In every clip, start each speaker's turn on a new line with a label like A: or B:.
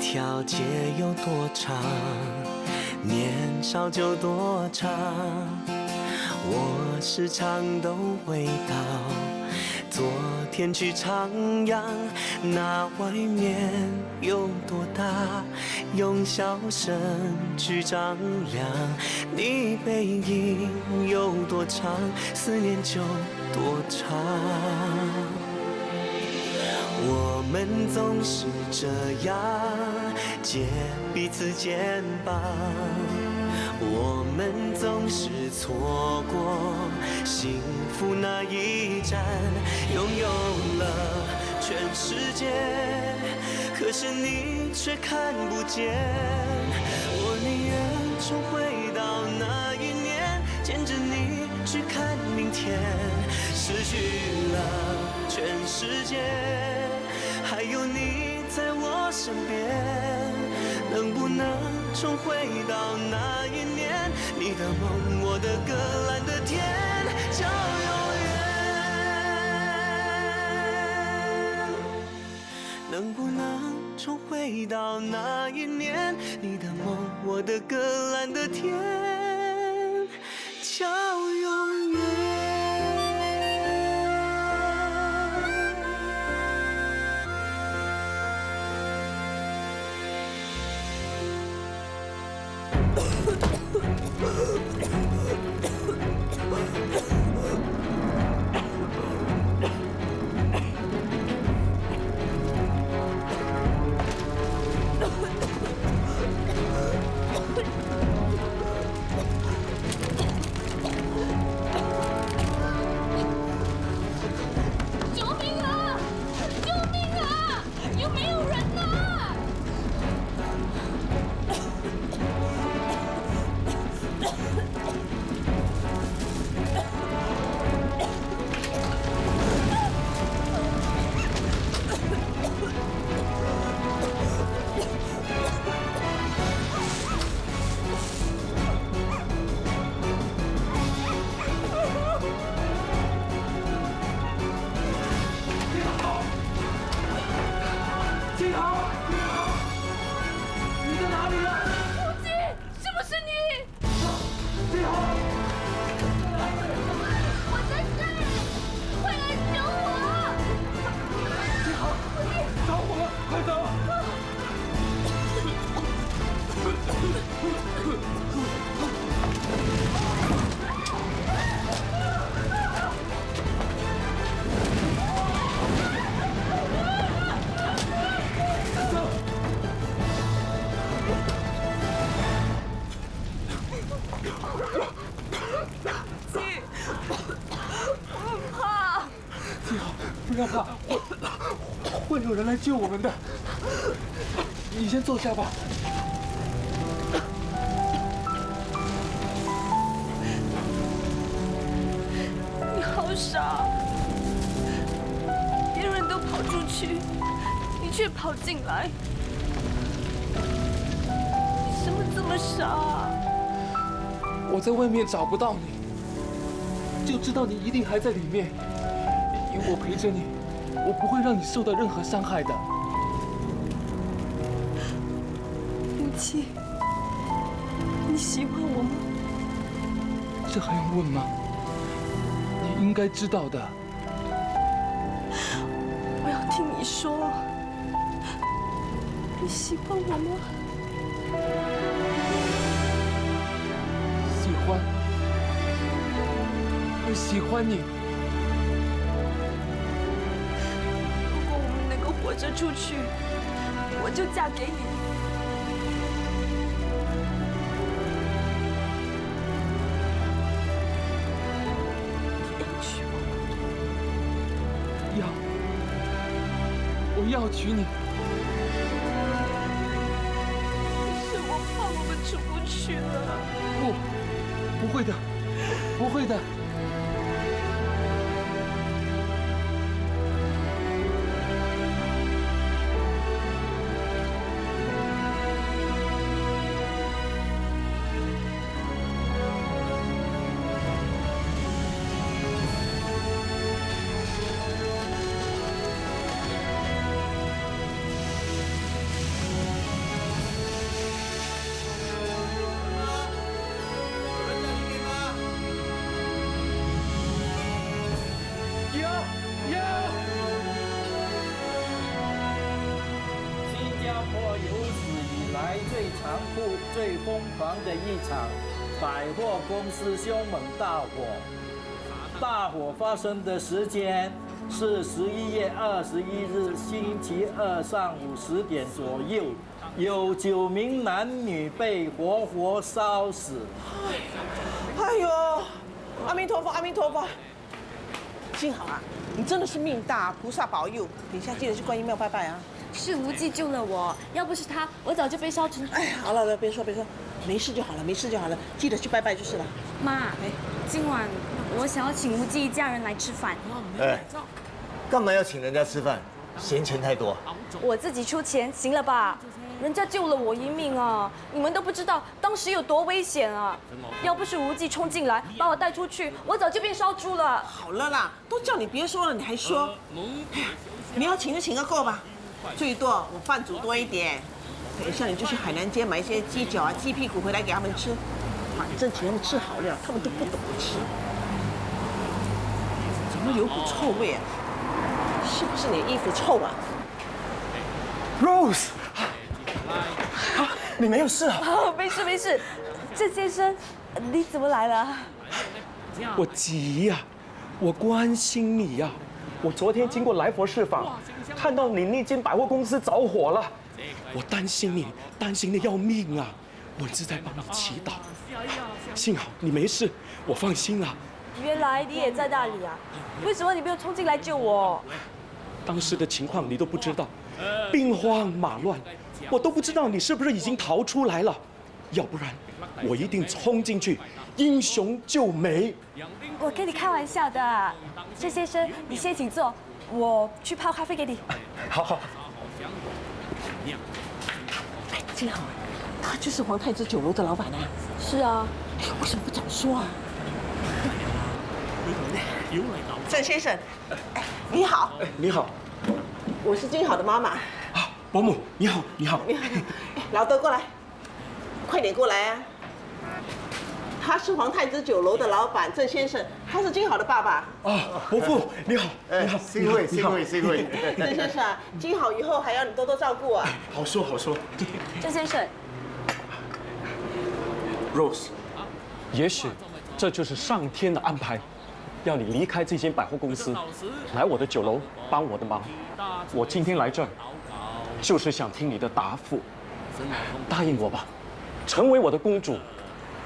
A: 条街有多长，年少就多长。我时常都回到昨天去徜徉，那外面有多大，用笑声去丈量。你背影有多长，思念就多长。我们总是这样借彼此肩膀，我们总是错过幸福那一站，拥有了全世界，可是你却看不见。我宁愿重回到那一年，牵着你去看明天，失去了全世界，还有你在我身边，能不能重回到那一年？你的梦，我的歌，蓝的天，就永远。能不能重回到那一年？你的梦，我的歌，蓝的天，就永远。
B: 不要怕，会有人来救我们的。你先坐下吧。
C: 你好傻，别人都跑出去，你却跑进来，你怎么这么傻？
B: 我在外面找不到你，就知道你一定还在里面。有我陪着你，我不会让你受到任何伤害的。
C: 母亲，你喜欢我吗？
B: 这还用问吗？你应该知道的。
C: 我要听你说，你喜欢我吗？
B: 喜欢，我喜欢你。
C: 活着出去，我就嫁给你。你要娶我吗？
B: 要，我要娶你。
C: 可是我怕我们出不去了。
B: 不会的，不会的。
D: 或有史以来最残酷、最疯狂的一场百货公司凶猛大火。大火发生的时间是11月21日星期二上午10点左右，有9名男女被活活烧死。
E: 哎呦，阿弥陀佛，阿弥陀佛！幸好啊，你真的是命大，菩萨保佑。等一下记得去观音庙拜拜啊。
C: 是无忌救了我，要不是他，我早就被烧成……
E: 哎，好了，别说，没事就好了，没事就好了，记得去拜拜就是了。
C: 妈，今晚我想要请无忌一家人来吃饭。
F: 哎，干嘛要请人家吃饭？嫌钱太多。
C: 我自己出钱，行了吧？人家救了我一命啊！你们都不知道当时有多危险啊！要不是无忌冲进来把我带出去，我早就变烧猪了。
E: 好了啦，都叫你别说了，你还说？哎呀，你要请就请个够吧，最多我饭煮多一点。等一下你就去海南街买一些鸡脚啊、鸡屁股回来给他们吃，反正请他们吃好料，他们都不懂得吃。怎么有股臭味啊？是不是你的衣服臭啊
F: Rose， 你没有事啊？
C: 没事，郑先生，你怎么来了？
G: 我急呀、我关心你呀、我昨天经过来佛寺坊，看到你那间百货公司着火了，我担心你，担心的要命啊！我是在帮你祈祷，幸好你没事，我放心了。
C: 原来你也在那里啊？为什么你没有冲进来救我？
G: 当时的情况你都不知道，兵荒马乱，我都不知道你是不是已经逃出来了，要不然我一定冲进去，英雄救美。
C: 我跟你开玩笑的，郑先生，你先请坐，我去泡咖啡给你。
G: 好。
E: 哎，金豪，他就是皇太子酒楼的老板啊。
C: 是啊，
E: 哎，为什么不早说啊？郑先生，哎，你好。
G: 你好，
E: 我是金豪的妈妈。
G: 啊，伯母，你好。
E: 你好，哎老德过来，快点过来啊！他是皇太子酒楼的老板郑先生，他是金豪的爸爸。
G: 啊，伯父，你好。
F: 幸会。
E: 郑先生啊，金豪以后还要你多多照顾啊。
G: 好说。
C: 郑先生，
G: Rose， 也许这就是上天的安排，要你离开这间百货公司，来我的酒楼帮我的忙。我今天来这儿，就是想听你的答复。答应我吧，成为我的公主，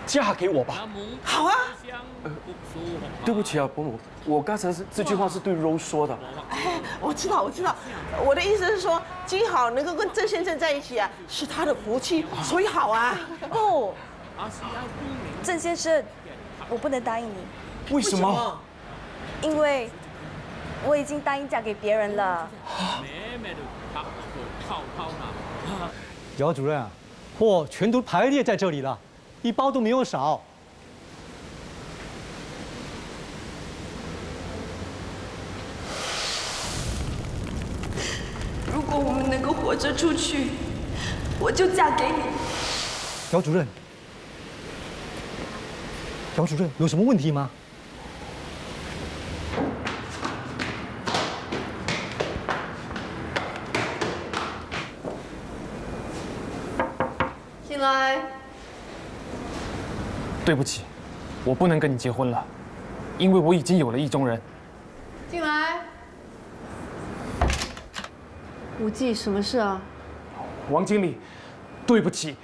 G: 嫁给我吧。
E: 好啊。
G: 对不起啊，伯母，我刚才这句话是对 Rose 说的。
E: 哎，我知道。我的意思是说，金豪能够跟郑先生在一起啊，是他的福气，所以好啊。
C: 不，郑先生，我不能答应你，
G: 为什么？
C: 因为我已经答应嫁给别人了。
H: 姚主任啊，货全都排列在这里了，一包都没有少。
C: 如果我们能够活着出去，我就嫁给你。
H: 姚主任，有什么问题吗？
C: 进来。
I: 对不起，我不能跟你结婚了，因为我已经有了意中人。
C: 进来。无忌，什么事啊？
I: 王经理，对不起，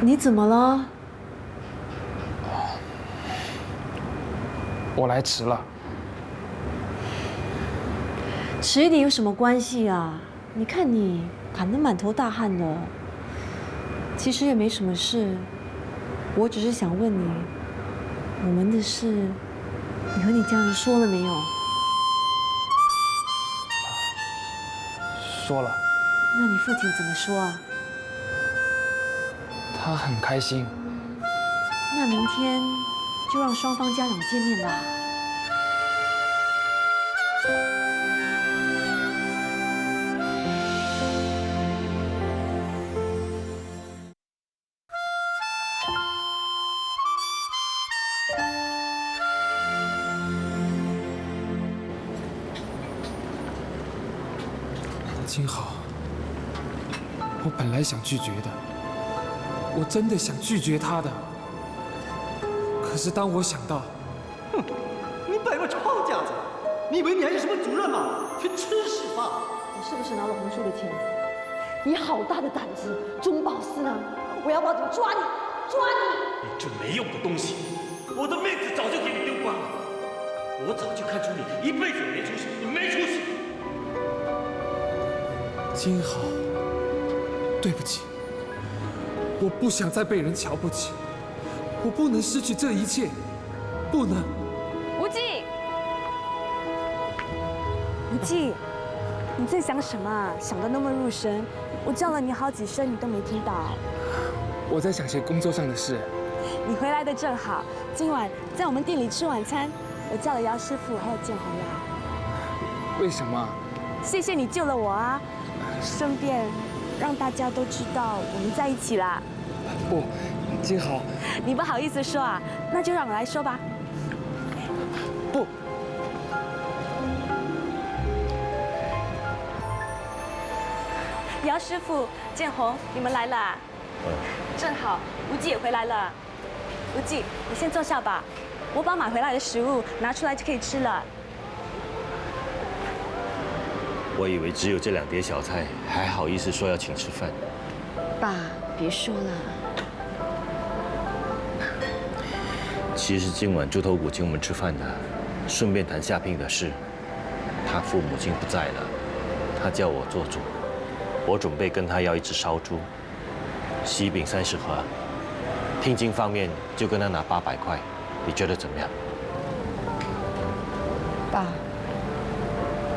C: 你怎么了？
I: 我来迟了。
J: 迟一点有什么关系啊？你看你喊得满头大汗的，其实也没什么事。我只是想问你，我们的事，你和你家人说了没有？
I: 说了。
J: 那你父亲怎么说啊？
I: 他很开心。
J: 那明天就让双方家长见面吧。
I: 金豪，我本来想拒绝的，我真的想拒绝他的。可是当我想到，
H: 哼，你摆个臭架子，你以为你还是什么主任吗？去吃屎吧！
J: 你是不是拿了红叔的钱？你好大的胆子，中饱私囊！我要报警抓你，抓你！
K: 你这没用的东西，我的面子早就给你丢光了。我早就看出你一辈子没出息，你没出息。
I: 金豪，对不起，我不想再被人瞧不起，我不能失去这一切，不能。
C: 无忌，无忌，你在想什么啊？想得那么入神，我叫了你好几声，你都没听到。
I: 我在想些工作上的事。
C: 你回来的正好，今晚在我们店里吃晚餐，我叫了姚师傅还有建宏来。
I: 为什么？
C: 谢谢你救了我啊！顺便让大家都知道我们在一起啦。
I: 不，金豪，
C: 你不好意思说啊，那就让我来说吧。
I: 不。
C: 姚师傅、建宏，你们来了。正好无忌也回来了。无忌，你先坐下吧，我把买回来的食物拿出来就可以吃了。
K: 我以为只有这2碟小菜，还好意思说要请吃饭。
J: 爸，别说了。
K: 其实今晚猪头骨请我们吃饭的，顺便谈下聘的事。他父母亲不在了，他叫我做主，我准备跟他要1只烧猪，喜饼30盒。聘金方面就跟他拿800块，你觉得怎么样？
J: 爸，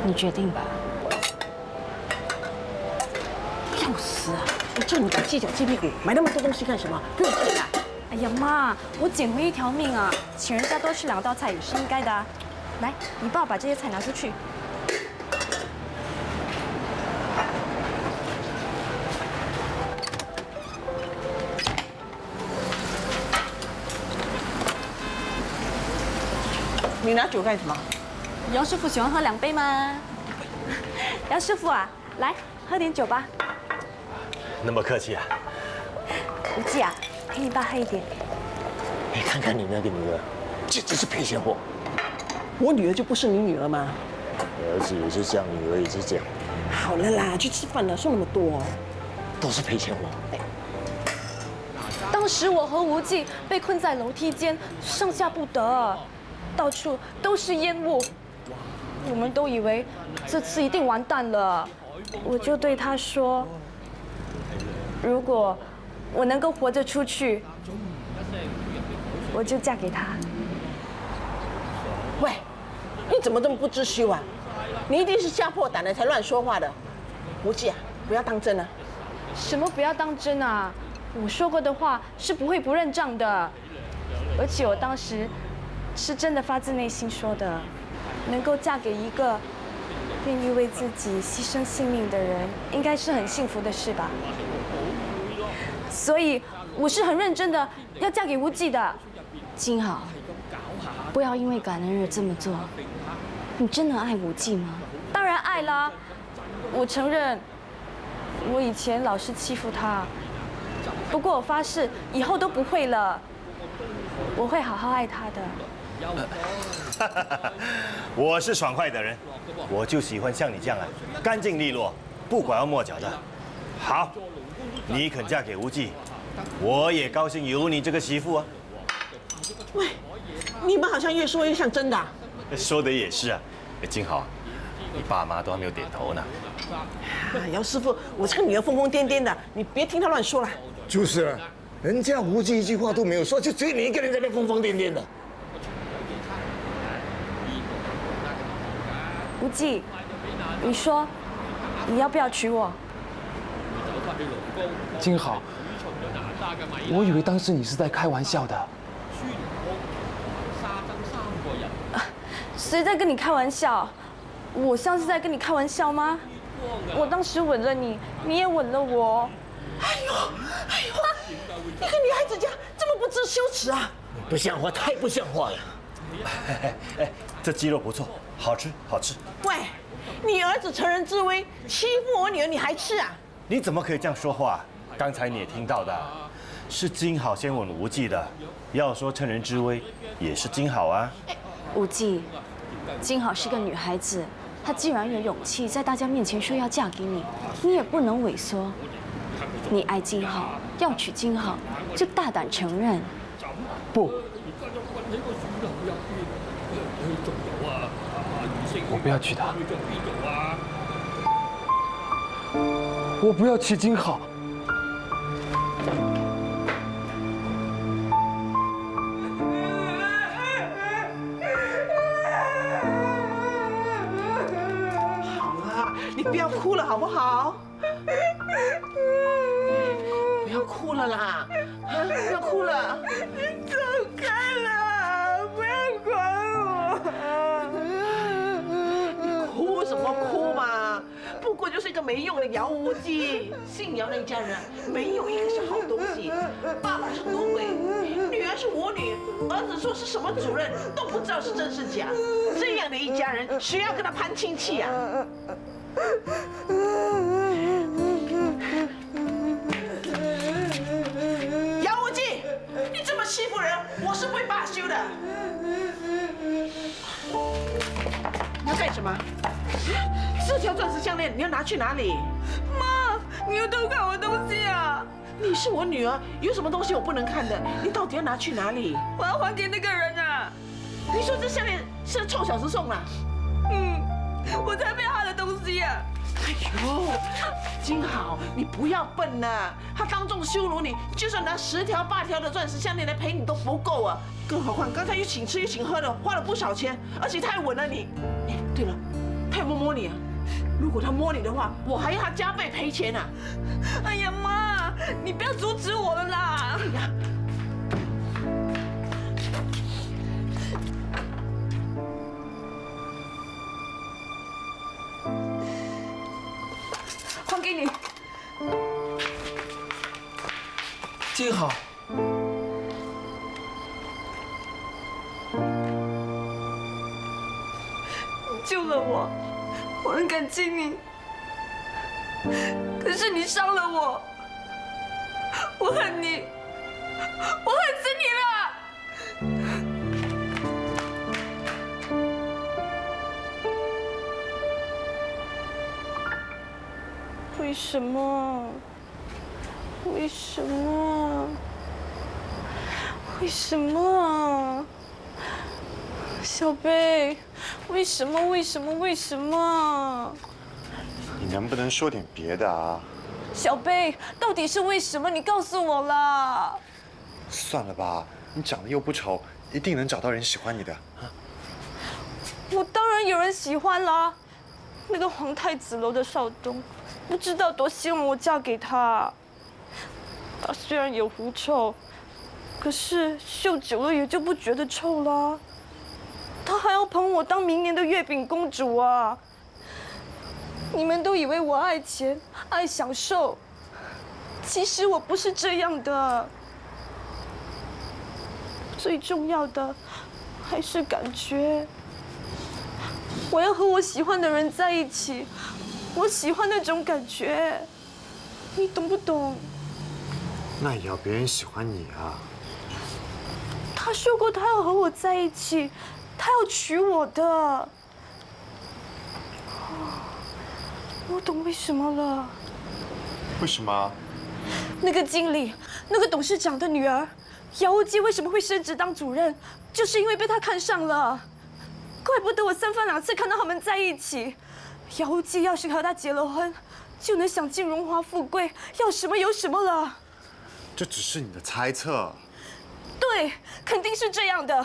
J: 你决定吧。
E: 要死啊！我叫你把鸡脚鸡屁股买那么多东西干什么？不用钱啊！
C: 哎呀妈，我捡回一条命啊！请人家多吃2道菜也是应该的啊。来，你帮我把这些菜拿出去。
E: 你拿酒干什么？
C: 姚师傅喜欢喝2杯吗？姚师傅啊，来喝点酒吧。
F: 那么客气啊！
C: 无忌啊，陪你爸喝一点。
F: 你看看你那个女儿，简直是赔钱货。
E: 我女儿就不是你女儿吗？
F: 儿子也是这样，女儿也是这样。
E: 好了啦，去吃饭了，说那么多，
F: 都是赔钱货。
C: 当时我和无忌被困在楼梯间，上下不得，到处都是烟雾，我们都以为这次一定完蛋了。我就对他说，如果我能够活着出去，我就嫁给他。
E: 喂，你怎么这么不知羞啊？你一定是吓破胆了才乱说话的。无忌啊，不要当真啊！
C: 什么不要当真啊？我说过的话是不会不认账的，而且我当时是真的发自内心说的。能够嫁给一个愿意为自己牺牲性命的人，应该是很幸福的事吧。所以我是很认真的要嫁给无忌的。
J: 金豪，不要因为感恩而这么做。你真的爱无忌吗？
C: 当然爱啦，我承认我以前老是欺负他，不过我发誓以后都不会了，我会好好爱他的。
F: 我是爽快的人，我就喜欢像你这样啊，干净利落，不拐弯抹角的。好，你肯嫁给无忌，我也高兴有你这个媳妇啊。
E: 喂，你们好像越说越像真的啊。
F: 说的也是啊，金豪，你爸妈都还没有点头呢。
E: 啊，姚师傅，我这个女儿疯疯癫癫的，你别听她乱说了。
F: 就是啊，人家无忌一句话都没有说，就只有你一个人在那疯疯癫癫的。
C: 无忌，你说你要不要娶我？
I: 金豪，我以为当时你是在开玩笑的。
C: 谁在跟你开玩笑？我像是在跟你开玩笑吗？我当时吻了你，你也吻了我。
E: 哎呦，一个女孩子家这么不知羞耻啊！
F: 不像话，太不像话了。这鸡肉不错，好吃好吃。
E: 喂，你儿子乘人之危，欺负我女儿，你还吃啊？
F: 你怎么可以这样说话？刚才你也听到的，是金好先吻无忌的。要说趁人之危，也是金好啊。
C: 无忌，金好是个女孩子，她既然有勇气在大家面前说要嫁给你，你也不能萎缩。你爱金好，要娶金好，就大胆承认。
G: 不，我不要娶她，
B: 我不要娶金好。
E: 好了，你不要哭了好不好？不要哭了啦，不要哭了。
L: 走开了，不要管我。
E: 你哭什么哭嘛？不过就是一个没用的姚无忌。姓姚那一家人没有一个是好东西。爸爸是赌鬼，女儿是舞女，儿子说是什么主任都不知道是真是假。这样的一家人，谁要跟他攀亲戚啊？姚无忌，你这么欺负人，我是不会罢休的。你要干什么？这条钻石项链你要拿去哪里？
L: 妈，你又偷看我东西啊！
E: 你是我女儿，有什么东西我不能看的？你到底要拿去哪里？
L: 我要还给那个人啊！
E: 你说这项链是臭小子送的？
L: 我才不要他的东西啊！
E: 哎呦，金好，你不要笨了。他当众羞辱你，就算拿10条8条的钻石项链来赔你都不够啊！更何况刚才又请吃又请喝的，花了不少钱，而且他还吻了你。哎，对了，他有没有摸你啊？如果他摸你的话，我还要他加倍赔钱啊！
L: 哎呀妈，你不要阻止我了啦！
E: 哎呀，
L: 还给你。
B: 金好，
L: 你救了我，我很感激你。可是你伤了我，我恨你，我恨死你了！
C: 为什么？为什么？为什么？小贝，为什么？为什么？为什么？
M: 你能不能说点别的啊？
C: 小贝，到底是为什么？你告诉我啦！
M: 算了吧，你长得又不丑，一定能找到人喜欢你的。
C: 我当然有人喜欢啦，那个皇太子楼的少东，不知道多希望我嫁给他。他虽然有狐臭，可是嗅久了也就不觉得臭啦。他还要捧我当明年的月饼公主啊！你们都以为我爱钱、爱享受，其实我不是这样的。最重要的还是感觉。我要和我喜欢的人在一起，我喜欢那种感觉，你懂不懂？
M: 那也要别人喜欢你啊。
C: 他说过他要和我在一起，他要娶我的。我懂为什么了。
M: 为什么？
C: 那个经理，那个董事长的女儿，姚无忌为什么会升职当主任，就是因为被他看上了。怪不得我3番2次看到他们在一起。姚无忌要是和他结了婚，就能享尽荣华富贵，要什么有什么了。
M: 这只是你的猜测。
C: 对，肯定是这样的。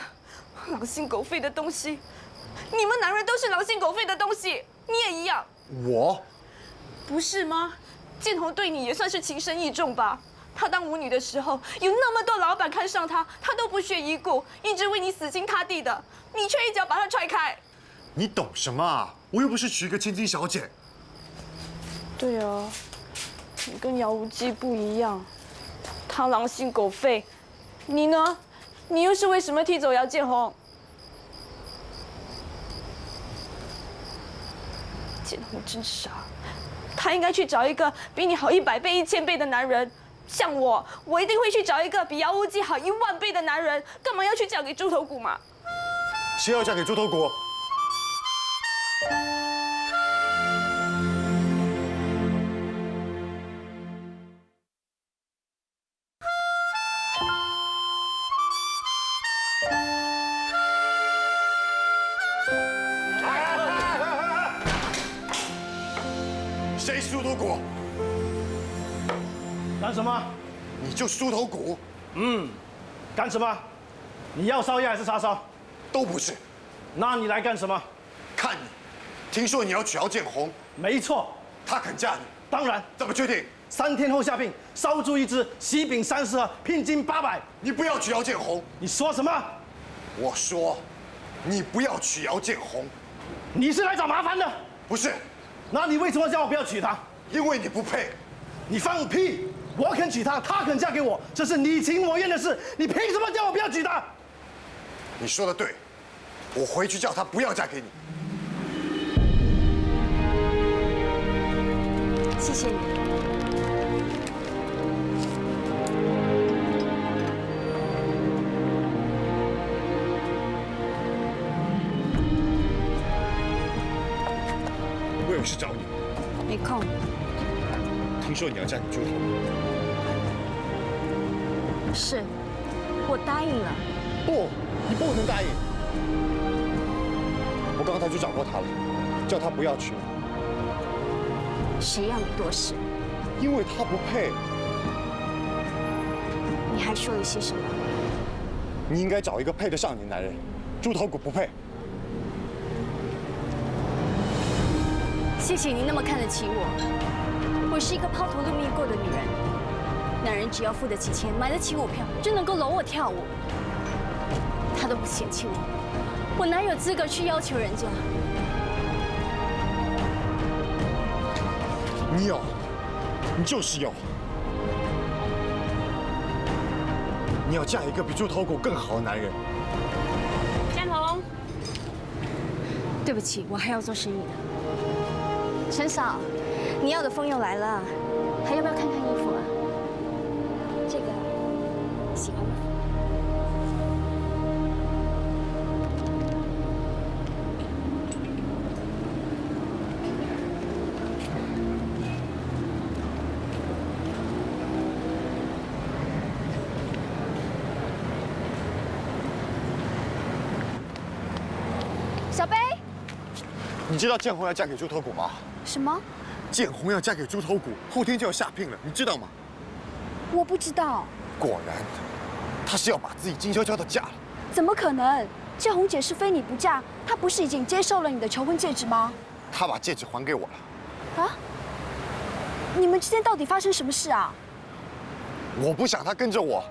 C: 狼心狗肺的东西，你们男人都是狼心狗肺的东西，你也一样。
M: 我？
C: 不是吗？建宏对你也算是情深意重吧？他当舞女的时候，有那么多老板看上他，他都不屑一顾，一直为你死心塌地的，你却一脚把他踹开。
M: 你懂什么啊？我又不是娶一个千金小姐。
C: 对啊，你跟姚无忌不一样，他狼心狗肺，你呢？你又是为什么踢走姚建宏？建宏真傻，他应该去找一个比你好100倍、1000倍的男人。像我一定会去找一个比姚无忌好10000倍的男人，干嘛要去嫁给猪头骨嘛？
M: 谁要嫁给猪头骨？谁是猪头骨？
F: 干什么？
M: 你就是猪头骨。
F: 干什么？你要烧鸭还是叉烧？
M: 都不是。
F: 那你来干什么？
M: 看你，听说你要娶姚建宏。
F: 没错。
M: 他肯嫁你？
F: 当然。
M: 怎么确定
F: ？3天后下聘，烧猪1只，喜饼30盒，聘金800。
M: 你不要娶姚建宏。
F: 你说什么？
M: 我说，你不要娶姚建宏。
F: 你是来找麻烦的？
M: 不是。
F: 那你为什么叫我不要娶她？
M: 因为你不配。
F: 你放屁！我肯娶她，她肯嫁给我，这是你情我愿的事。你凭什么叫我不要娶她？
M: 你说的对，我回去叫她不要嫁给你。
C: 谢谢你。
M: 我有事找你。
C: 没空。
M: 听说你要嫁给猪头骨。
C: 是，我答应了。
M: 不，你不能答应。我刚才去找过他了，叫他不要娶你。
C: 谁让你多事？
M: 因为他不配。
C: 你还说了些什么？
M: 你应该找一个配得上你的男人，猪头骨不配。
C: 谢谢你那么看得起我。我是一个抛头露面过的女人，男人只要付得起钱，买得起舞票，就能够搂我跳舞。他都不嫌弃我哪有资格去要求人家？
M: 你有，你就是有。你要嫁一个比猪头骨更好的男人。
C: 建宏，对不起，我还要做生意呢。陈嫂，你要的风又来了，还要不要看看衣服啊？这个喜欢吗？小贝，
M: 你知道建宏要嫁给猪头骨吗？
C: 什么？
M: 建宏要嫁给猪头骨，后天就要下聘了，你知道吗？
C: 我不知道。
M: 果然，他是要把自己静悄悄的嫁了。
C: 怎么可能？建宏姐是非你不嫁，她不是已经接受了你的求婚戒指吗？
M: 他把戒指还给我了。
C: 啊？你们之间到底发生什么事啊？
M: 我不想他跟着我。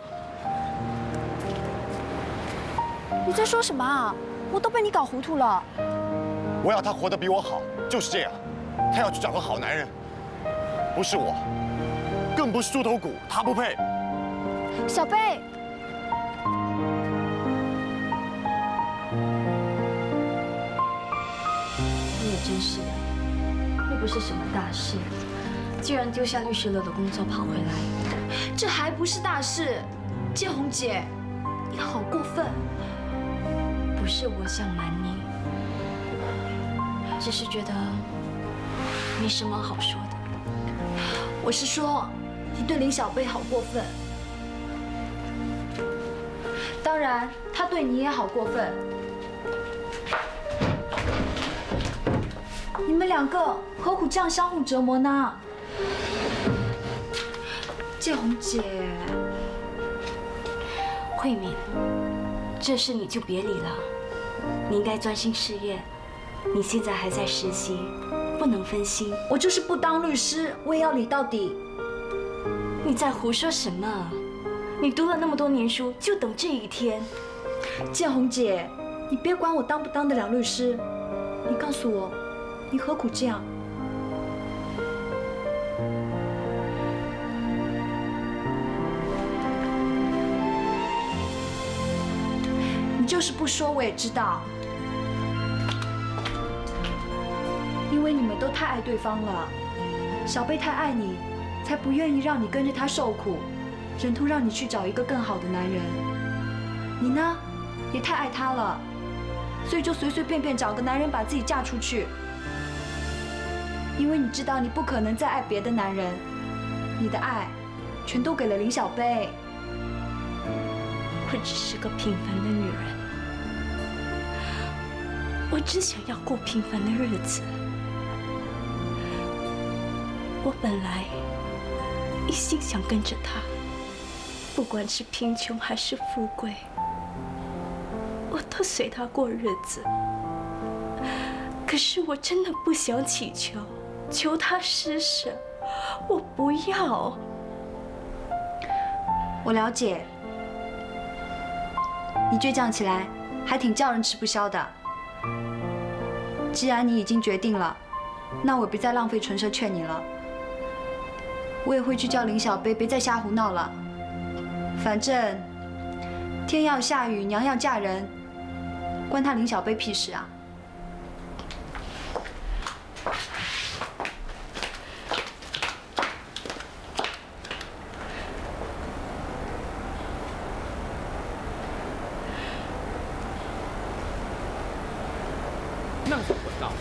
C: 你在说什么啊？我都被你搞糊涂了。
M: 我要他活得比我好，就是这样。他要去找个好男人，不是我，更不是猪头骨，他不配。
C: 小贝，你也真是的，又不是什么大事，竟然丢下律师楼的工作跑回来，这还不是大事。建宏姐，你好过分！不是我想瞒你，只是觉得没什么好说的。我是说，你对林小贝好过分。当然，他对你也好过分。你们两个何苦这样相互折磨呢？建宏姐，慧敏，这事你就别理了。你应该专心事业，你现在还在实习，不能分心。我就是不当律师，我也要理到底。你在胡说什么？你读了那么多年书，就等这一天。建宏姐，你别管我当不当得了律师，你告诉我，你何苦这样？你就是不说，我也知道。因为
N: 为你们都太爱对方了。小贝太爱你，才不愿意让你跟着他受苦，忍痛让你去找一个更好的男人。你呢，也太爱他了，所以就随随便便找个男人把自己嫁出去。因为你知道你不可能再爱别的男人，你的爱全都给了林小贝。
C: 我只是个平凡的女人，我只想要过平凡的日子。我本来一心想跟着他，不管是贫穷还是富贵，我都随他过日子。可是我真的不想祈求，求他施舍，我不要。
N: 我了解，你倔强起来还挺叫人吃不消的。既然你已经决定了，那我别再浪费唇舌劝你了。我也会去叫林小贝别再瞎胡闹了。反正天要下雨，娘要嫁人，关他林小贝屁事啊！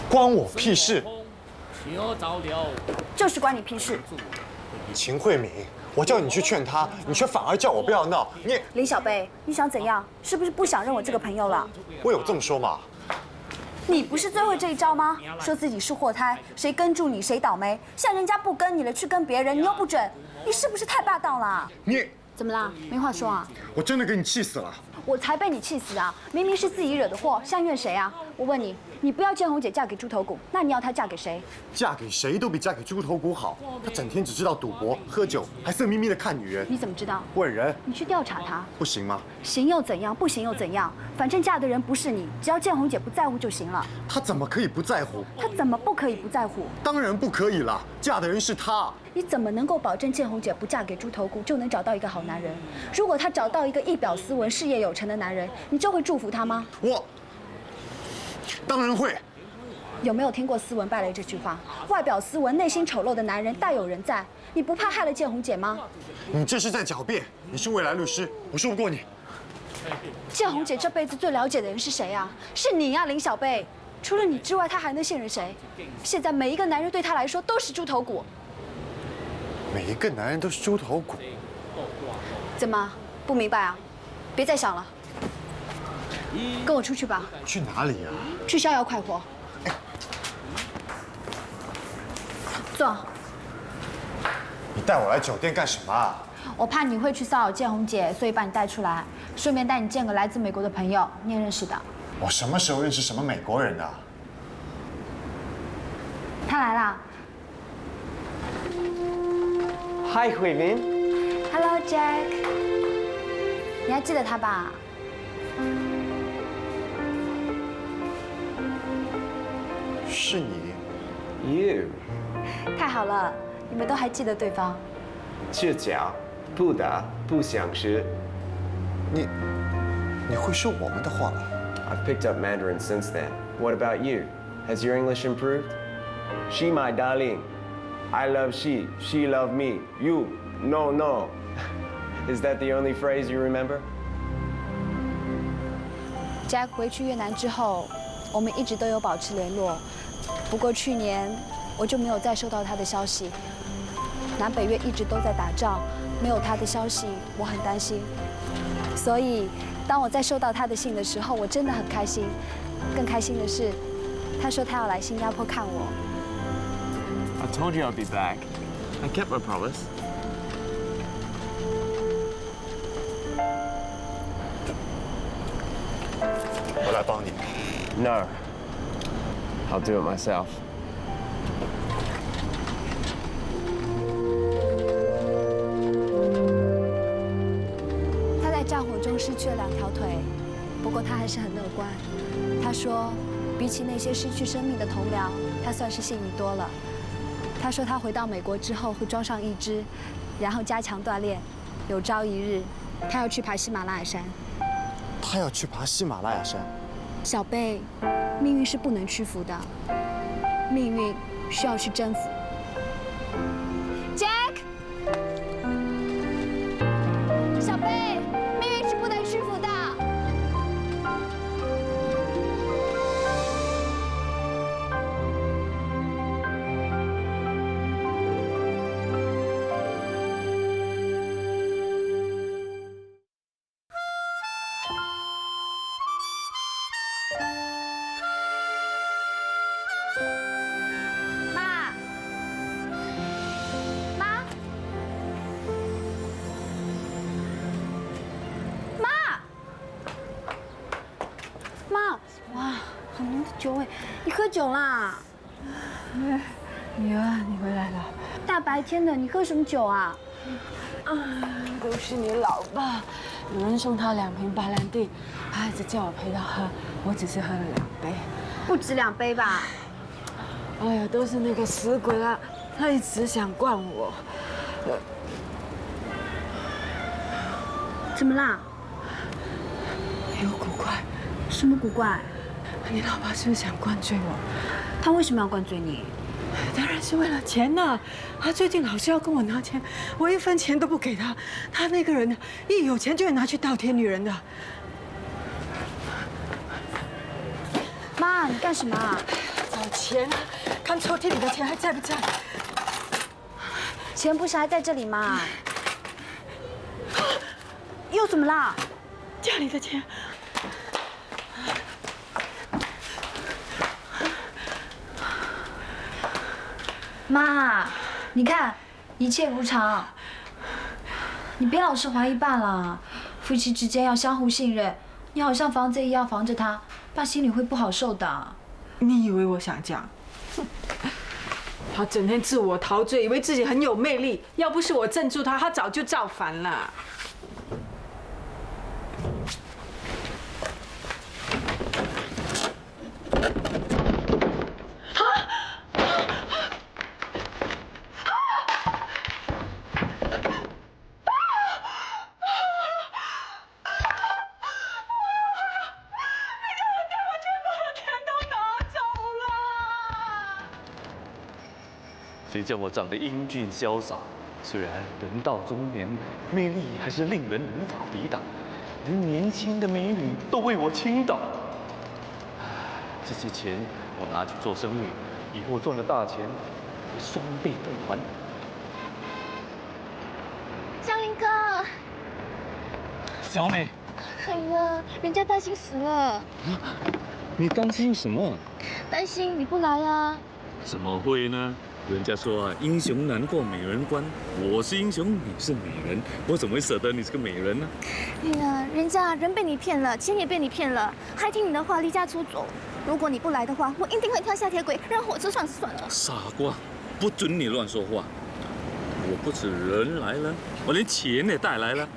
M: 关我屁事！
N: 就是关你屁事！
M: 秦慧敏，我叫你去劝他，你却反而叫我不要闹。你
N: 林小贝，你想怎样？是不是不想认我这个朋友了？
M: 我有这么说吗？
N: 你不是最会这一招吗？说自己是祸胎，谁跟住你谁倒霉。像人家不跟你了，去跟别人，你又不准，你是不是太霸道了？
M: 你
N: 怎么啦？没话说啊？
M: 我真的给你气死了！
N: 我才被你气死啊！明明是自己惹的祸，像怨谁啊？我问你，你不要建红姐嫁给猪头骨，那你要她嫁给谁？
M: 嫁给谁都比嫁给猪头骨好。她整天只知道赌博、喝酒，还色眯眯的看女人。
N: 你怎么知道？
M: 问人。
N: 你去调查她。
M: 不行吗？
N: 行又怎样？不行又怎样？反正嫁的人不是你，只要建红姐不在乎就行了。
M: 她怎么可以不在乎？
N: 她怎么不可以不在乎？
M: 当然不可以了，嫁的人是她。
N: 你怎么能够保证建红姐不嫁给猪头骨就能找到一个好男人？如果她找到一个一表斯文、事业有成的男人，你就会祝福她吗？
M: 我当然会。
N: 有没有听过斯文败类这句话？外表斯文、内心丑陋的男人大有人在，你不怕害了建红姐吗？
M: 你这是在狡辩。你是未来律师，我说不过你。
N: 建红姐这辈子最了解的人是谁啊？是你呀，林小贝。除了你之外，她还能信任谁？现在每一个男人对她来说都是猪头骨。
M: 每一个男人都是猪头骨。
N: 怎么不明白啊？别再想了，跟我出去吧。
M: 去哪里呀？
N: 去逍遥快活。坐。
M: 你带我来酒店干什么啊？
N: 我怕你会去骚扰建红姐，所以把你带出来，顺便带你见个来自美国的朋友，你也认识的。
M: 我什么时候认识什么美国人啊？
N: 他来啦。
O: Hi， 慧敏。
N: Hello Jack， 你还记得他吧？
M: 是你。
O: You。
N: 太好了，你们都还记得对方。
O: 赤脚，不打，不想吃。
M: 你会说我们的话了
O: I've picked up Mandarin since then. What about you? Has your English improved? She my darling. I love she. She love me. You, no, no. Is that the only phrase you remember?
N: Jack 回去越南之后，我们一直都有保持联络。不过去年我就没有再收到他的消息。南北越一直都在打仗，没有他的消息，我很担心。所以，当我在收到他的信的时候，我真的很开心。更开心的是，他说他要来新加坡看我。
O: I told you I'd be back. I kept my promise.
M: 我来帮你。
O: No. I'll do it myself.
N: 他在战火中失去了2条腿，不过他还是很乐观。他说，比起那些失去生命的同僚，他算是幸运多了。他说他回到美国之后会装上义肢，然后加强锻炼，有朝一日他要去爬喜马拉雅山。
M: 他要去爬喜马拉雅山。
N: 小贝，命运是不能屈服的。命运需要去征服。Jack， 小贝，命运是不能屈服的。
J: 酒味，你喝酒啦？
P: 女儿，你回来了。
J: 大白天的，你喝什么酒啊？
P: 都是你老爸，有人送他2瓶白兰地，他一直叫我陪他喝，我只是喝了2杯，
J: 不止2杯吧？
P: 哎呀，都是那个死鬼啊，他一直想灌我。
J: 怎么啦？
P: 有古怪。
J: 什么古怪？
P: 你老爸是不是想灌醉我？
J: 他为什么要灌醉你？
P: 当然是为了钱呐！他最近老是要跟我拿钱，我1分钱都不给他。他那个人一有钱就会拿去倒贴女人的。
J: 妈，你干什么啊？
P: 找钱啊！看抽屉里的钱还在不在？
J: 钱不是还在这里吗？又怎么啦？
P: 家里的钱。
N: 妈，你看，一切如常。你别老是怀疑爸了，夫妻之间要相互信任。你好像防贼一样防着他，爸心里会不好受的。
P: 你以为我想这样？他整天自我陶醉，以为自己很有魅力。要不是我镇住他，他早就造反了。
Q: 谁叫我长得英俊潇洒？虽然人到中年，魅力还是令人无法抵挡，连年轻的美女都为我倾倒。这些钱我拿去做生意，以后赚了大钱，会双倍奉还。
R: 江林哥，
Q: 小美，
R: 哎呀，人家担心死了。
Q: 你担心什么？
R: 担心你不来啊。
Q: 怎么会呢？人家说啊，英雄难过美人关。我是英雄，你是美人，我怎么会舍得你这个美人呢？
R: 哎呀，人家人被你骗了，钱也被你骗了，还听你的话离家出走。如果你不来的话，我一定会跳下铁轨，让火车撞死算了。
Q: 傻瓜，不准你乱说话！我不止人来了，我连钱也带来了。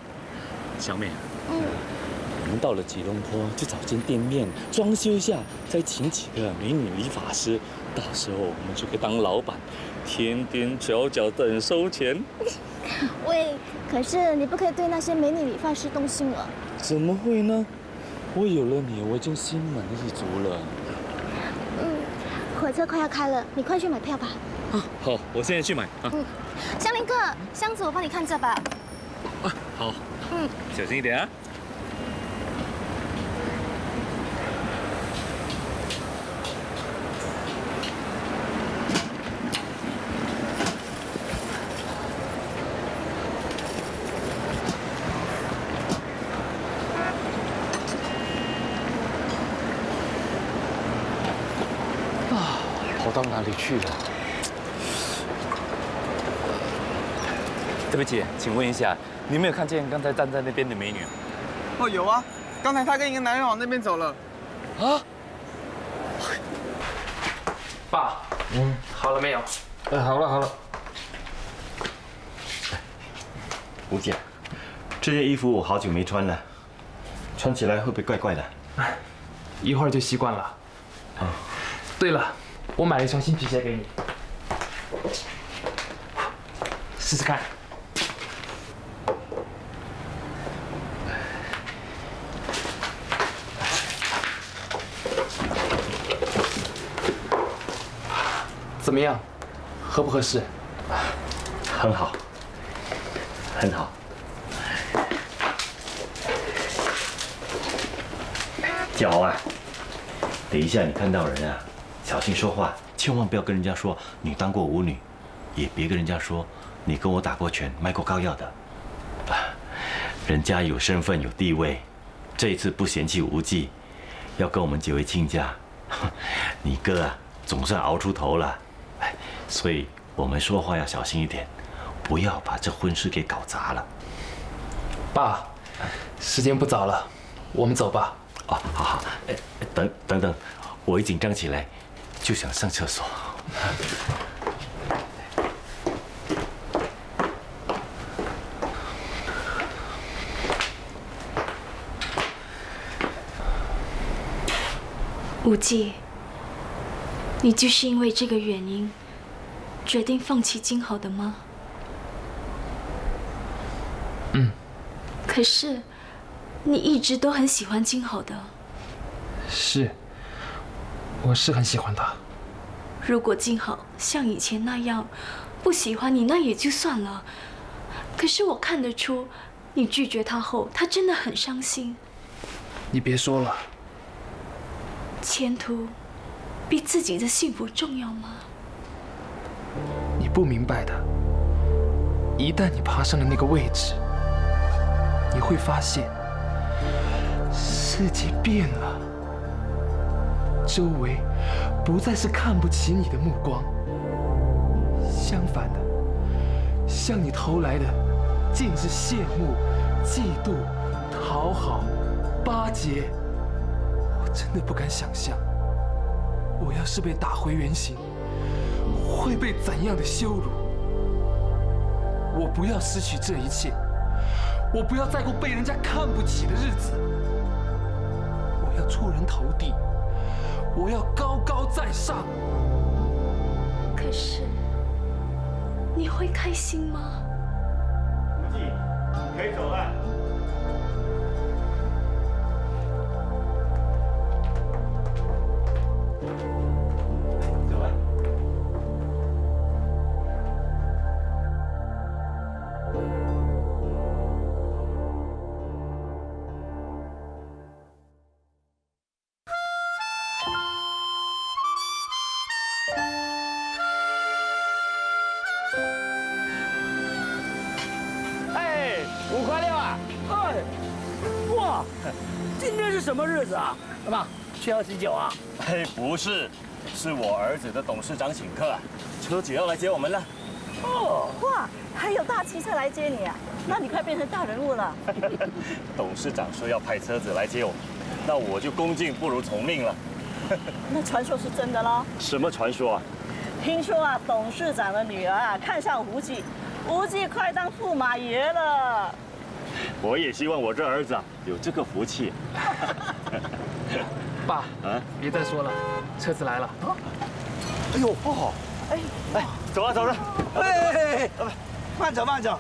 Q: 小美，我们到了吉隆坡就找间店面装修一下，再请几个美女理发师。到时候我们就可以当老板，天天脚脚等收钱。
R: 喂，可是你不可以对那些美女理发师动心了。
Q: 怎么会呢？我有了你，我已经心满意足了。
R: 火车快要开了，你快去买票吧。
Q: 啊，好，我现在去买啊。
R: 香林哥，箱子我帮你看着吧。
Q: 啊，好。小心一点啊。跑到哪里去了？对不起，请问一下，你有没有看见刚才站在那边的美女？
S: 哦，有啊，刚才她跟一个男人往那边走了。
B: 啊！爸，好了没有？
F: 好了好了。吴姐，这件衣服我好久没穿了，穿起来会不会怪怪的？
B: 一会儿就习惯了。对了。我买了一双新皮鞋给你，试试看。怎么样？合不合适？
K: 很好，很好。骄傲啊！等一下你看到人啊，小心说话，千万不要跟人家说你当过舞女，也别跟人家说你跟我打过拳、卖过膏药的。人家有身份有地位，这一次不嫌弃无忌，要跟我们结为亲家。你哥啊，总算熬出头了，所以我们说话要小心一点，不要把这婚事给搞砸了。
B: 爸，时间不早了，我们走吧。
K: 哦，好好，等，我一紧张起来就想上厕所。
L: 无忌，你就是因为这个原因，决定放弃金豪的吗？
B: 嗯。
L: 可是，你一直都很喜欢金豪的。
B: 是，我是很喜欢他。
L: 如果金豪像以前那样不喜欢你，那也就算了。可是我看得出，你拒绝他后，他真的很伤心。
B: 你别说了。
L: 前途比自己的幸福重要吗？
B: 你不明白的。一旦你爬上了那个位置，你会发现世界变了，周围不再是看不起你的目光，相反的，向你投来的尽是羡慕、嫉妒、讨好、巴结。我真的不敢想象，我要是被打回原形，会被怎样的羞辱。我不要失去这一切，我不要再过被人家看不起的日子。我要出人头地，我要高高在上。
L: 可是，你会开心吗？
F: 无忌，可以走了。走吧。
D: 5块6啊！哎，哇，今天是什么日子啊？干嘛需要喜酒啊？
F: 哎，不是，是我儿子的董事长请客，车姐要来接我们了。
E: 哦，哇，还有大汽车来接你啊？那你快变成大人物了。
F: 董事长说要派车子来接我，那我就恭敬不如从命了。
E: 那传说是真的喽？
F: 什么传说啊？
E: 听说啊，董事长的女儿啊看上无忌，无忌快当驸马爷了。
F: 我也希望我这儿子啊有这个福气。
B: 爸，别再说了，车子来了。
D: 哎呦，哦，
F: 哎，走啊，走了。
D: 哎，慢走慢走。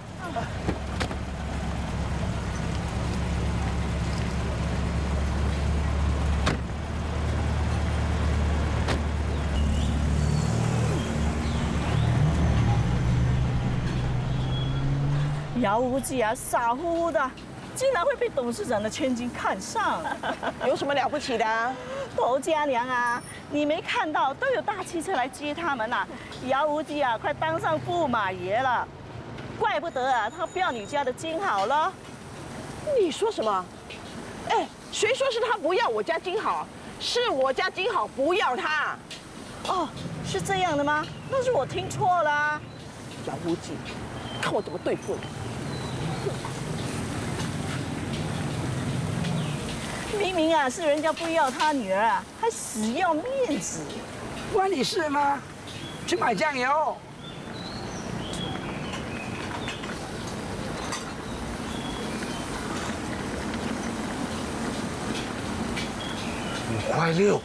E: 姚无忌啊，傻乎乎的，竟然会被董事长的千金看上，有什么了不起的啊？侯家娘啊，你没看到都有大汽车来接他们呐、姚无忌啊，快当上驸马爷了，怪不得啊，他不要你家的金好了。
T: 你说什么？哎，谁说是他不要我家金好？是我家金好不要他。
E: 哦，是这样的吗？那是我听错了啊。
T: 姚无忌，看我怎么对付你！
E: 明明啊是人家不要他女儿啊，还死要面子，
T: 关你事吗？去买酱油。
D: 5块6。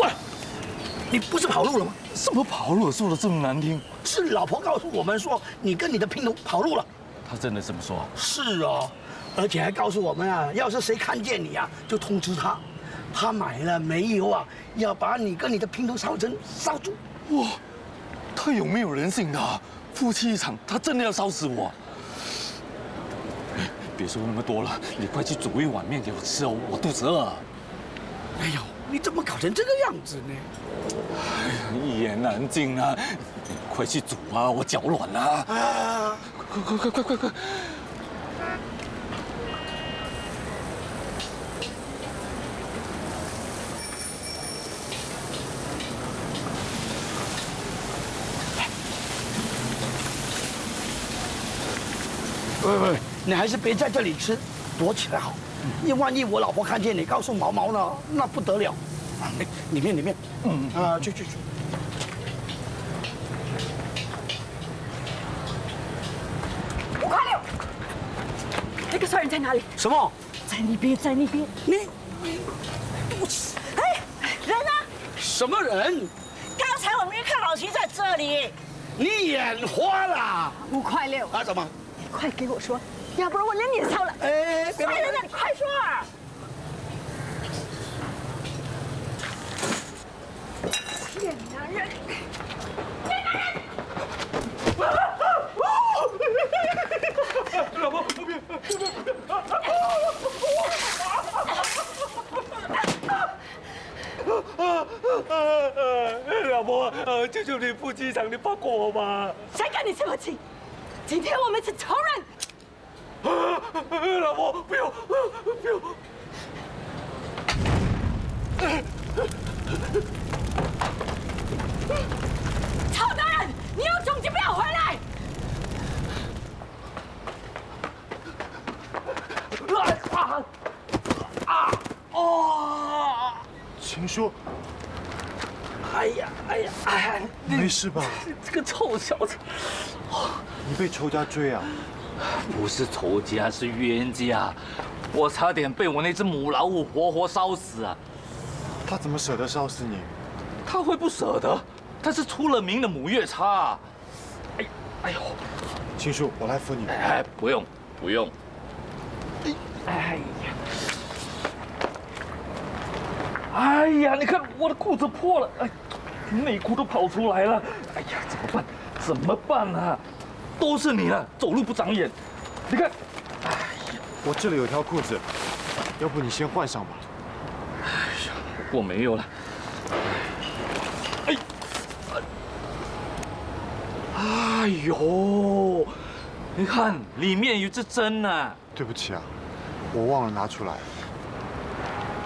D: 喂，你不是跑路了吗？
Q: 什么跑路？说的这么难听。
D: 是老婆告诉我们说，你跟你的姘头跑路了。
Q: 他真的这么说？
U: 是哦，而且还告诉我们啊，要是谁看见你啊，就通知他，他买了煤油啊，要把你跟你的平头小陈烧煮。
Q: 哇，他有没有人性的？夫妻一场，他真的要烧死我！别说那么多了，你快去煮一碗面给我吃哦，我肚子饿。
U: 哎呦，你怎么搞成这个样子呢？
Q: 哎呀，一言难尽啊！快去煮啊，我脚软了。啊！快！
U: 喂，你还是别在这里吃，躲起来好。万一我老婆看见你，告诉毛毛呢，那不得了。啊，里面，去。
N: 5块6，那个坏人在哪里？
U: 什么？
N: 在那边。
U: 你，
T: 哎，人呢？
U: 什么人？
T: 刚才我明明看老齐在这里。
U: 你眼花了
N: ？5块6
U: 啊？怎么？
N: 你快给我说，要不然我连脸烧了。
U: 哎，
T: 坏人呢？你快说啊！
N: 骗男人！
Q: 老婆，别！老婆，求求你夫妻一场，你放过我吧！
N: 谁跟你这么亲？今天我们是仇人！
Q: 老婆，不要！
N: 臭男人，你有种就不要回来！
M: 秦叔，
U: 哎呀，
M: 没事吧？
Q: 这个臭小子，
M: 你被仇家追啊？
Q: 不是仇家，是冤家。我差点被我那只母老虎活活烧死啊！
M: 他怎么舍得烧死你？
Q: 他会不舍得？他是出了名的母夜叉。哎呦！
M: 秦叔，我来扶你。
Q: 哎，不用。哎呀，你看我的裤子破了，内裤都跑出来了。哎呀，怎么办啊？都是你了，走路不长眼。你看，
M: 我这里有条裤子，要不你先换上吧。
Q: 我没有了。哎呦，你看里面有只针啊！
M: 对不起啊，我忘了拿出来。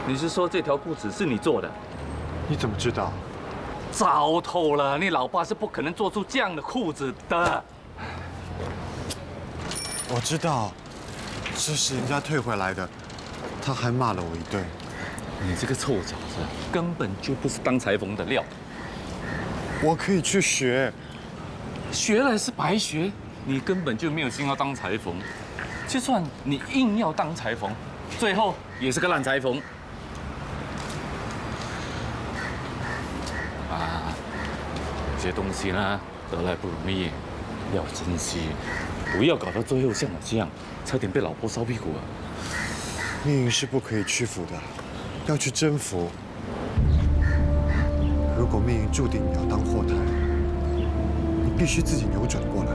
Q: 你是说这条裤子是你做的？
M: 你怎么知道？
Q: 糟透了，你老爸是不可能做出这样的裤子的。
M: 我知道，这是人家退回来的，他还骂了我一顿。
Q: 你这个臭小子，根本就不是当裁缝的料。
M: 我可以去学，
Q: 学了是白学，你根本就没有心要当裁缝。就算你硬要当裁缝，最后也是个烂裁缝。啊，有些东西呢，得来不容易，要珍惜，不要搞到最后像我这样，差点被老婆烧屁股啊！
M: 命运是不可以屈服的，要去征服。如果命运注定你要当祸胎，你必须自己扭转过来。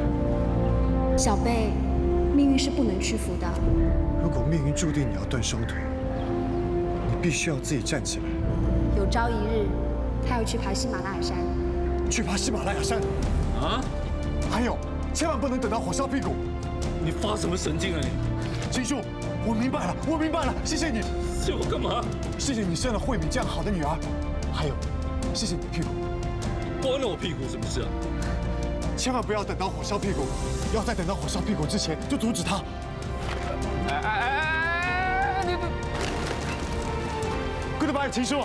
R: 小贝，命运是不能屈服的。
M: 如果命运注定你要断双腿，你必须要自己站起来。
R: 有朝一日，他要去爬喜马拉雅山。
M: 去爬喜马拉雅山？
Q: 啊！
M: 还有，千万不能等到火烧屁股。
Q: 你发什么神经啊你？
M: 秦叔，我明白了，谢谢你。
Q: 谢我干嘛？
M: 谢谢你生了慧敏这样好的女儿，还有，谢谢你的屁股。
Q: 关了我屁股什么事啊？
M: 千万不要等到火烧屁股，要在等到火烧屁股之前就阻止他。你 Goodbye， 秦叔。